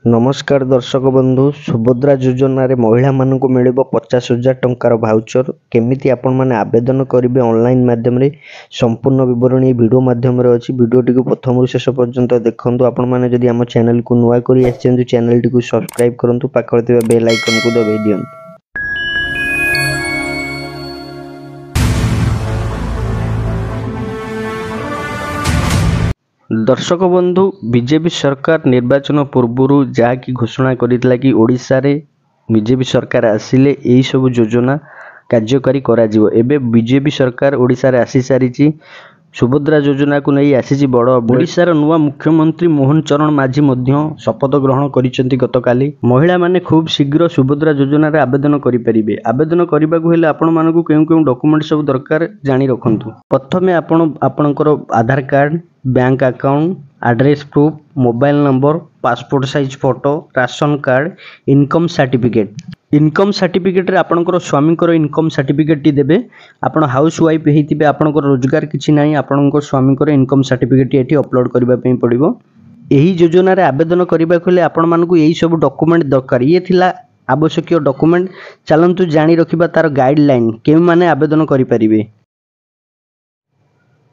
नमस्कार दर्शक बंधु सुभद्रा योजना रे महिला मानक मिलिबो 50,000 टंकार भाउचर केमिति आपण माने आवेदन करिवे ऑनलाइन माध्यम रे संपूर्ण विवरण वीडियो माध्यम रे अछि। वीडियो टी को प्रथम रु शेष पर्यंत देखंतु। आपण माने जदि हम चैनल को नुवा करी आछन चैनल टी को सब्सक्राइब करंतु पाखर थिबा बेल आइकन को दबाइ दियंतु। दर्शक बंधु बीजेपी सरकार निर्वाचन पूर्व जहाँकि घोषणा करथिला कि ओडिशा रे बीजेपी सरकार आसिले एही सब योजना कार्यकारी करा जिवो। एबे बीजेपी सरकार ओडिशा रे आसी सारिची सुभद्रा योजना को नहीं आसी बड़ ओडिशा रो नुवा मुख्यमंत्री मोहन चरण माझी मध्य शपथ ग्रहण करिसेंती गतकाली। महिला माने खूब शीघ्र सुभद्रा योजना रे आवेदन करि परिबे। आवेदन करबा को हेले आपण मानकु केउ डॉक्यूमेंट सब दरकार जानि रखंतु। प्रथमे आपणकर Aadhaar card, bank account, address proof, mobile number, passport size photo, ration card, income certificate. Income certificate रे आपणकर स्वामी को इनकम सर्टिफिकेट टी देबे। आपण हाउस वाइफ हेतिबे आपणकर रोजगार किछि नाही, आपणकर स्वामी को इनकम सर्टिफिकेट एठी अपलोड करबा पई पड़िबो। एही योजना रे आवेदन करबा खोले आपण मानकु एही सब डॉक्यूमेंट दरकार। ये थिला आवश्यक डॉक्यूमेंट। चलंतु जानि रखिबा तार गाइडलाइन केउ माने आवेदन करि परिबे।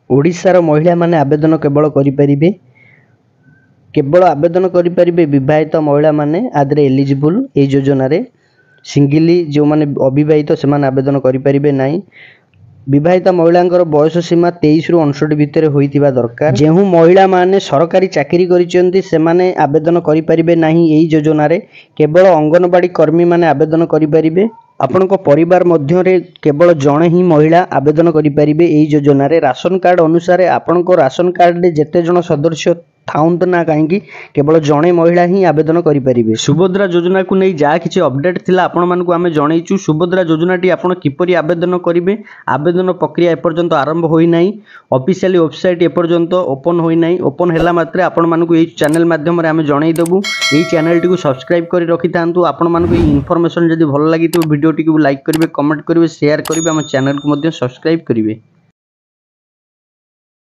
ओडिशा रो महिला माने आवेदन केवल करि परिबे, केवल आवेदन करि परिबे विवाहित महिला माने आदरे एलिजिबल ए योजना रे। सिंगली जो माने अविवाहित से माने आवेदन करि परिबे नाही। विवाहित महिलांकर बयस सीमा 23 रु 59 भितर होइतिबा दरकार। जेहु महिला माने सरकारी चाकरी करिसेंती से माने आवेदन करि परिबे नाही एही योजना रे। केवल अंगनवाड़ी कर्मी माने आवेदन करि परिबे। आपनको परिवार मध्य रे केवल जणे ही महिला आवेदन करि परिबे एही योजना रे। राशन कार्ड अनुसार आपनको राशन कार्ड रे जेते जण सदस्य थाउंत ना काहेकि केवल जणे महिला ही आवेदन करि परिबे। सुभद्रा योजना को नै जा किछि अपडेट थिला आपण मानकु आमे जणैछु। सुभद्रा योजना टी आपण किपरि आवेदन करिवे, आवेदन प्रक्रिया एपर्यंत आरंभ होई नाही। ऑफिशियली वेबसाइट एपर्यंत ओपन होई नाही। ओपन हैला मात्रे आपण मानकु एही चैनल माध्यम रे आमे जणै देबु। एही चैनल टी को सब्सक्राइब करि रखितांतु। आपण मानकु एही इन्फॉर्मेशन जदि भल लागि तो वीडियो टी को लाइक करिवे, कमेंट करिवे, शेयर करिवे, हम चैनल को मध्य सब्सक्राइब करिवे।